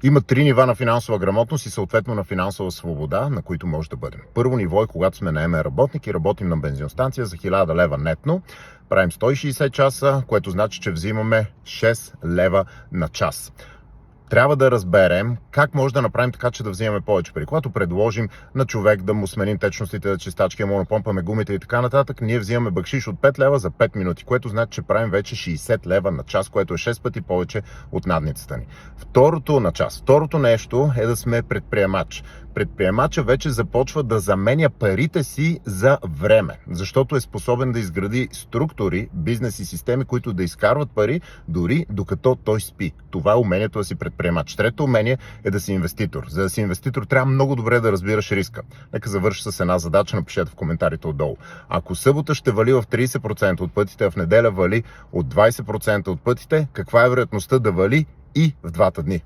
Има 3 нива на финансова грамотност и съответно на финансова свобода, на които може да бъдем. Първо ниво е когато сме наемен работник и работим на бензиностанция за 1000 лева нетно. Правим 160 часа, което значи, че взимаме 6 лева на час. Трябва да разберем как може да направим така, че да взимаме повече пари. Когато предложим на човек да му сменим течностите на чистачки, му напомпаме гумите и така нататък, ние взимаме бакшиш от 5 лева за 5 минути, което значи, че правим вече 60 лева на час, което е 6 пъти повече от надницата ни. Второто нещо е да сме предприемач. Предприемача вече започва да заменя парите си за време, защото е способен да изгради структури, бизнес и системи, които да изкарват пари дори докато той спи. Това е умението да си предприемач. Трето умение е да си инвеститор. За да си инвеститор трябва много добре да разбираш риска. Нека завърша с една задача, напишете в коментарите отдолу. Ако събота ще вали в 30% от пътите, а в неделя вали от 20% от пътите, каква е вероятността да вали и в двата дни?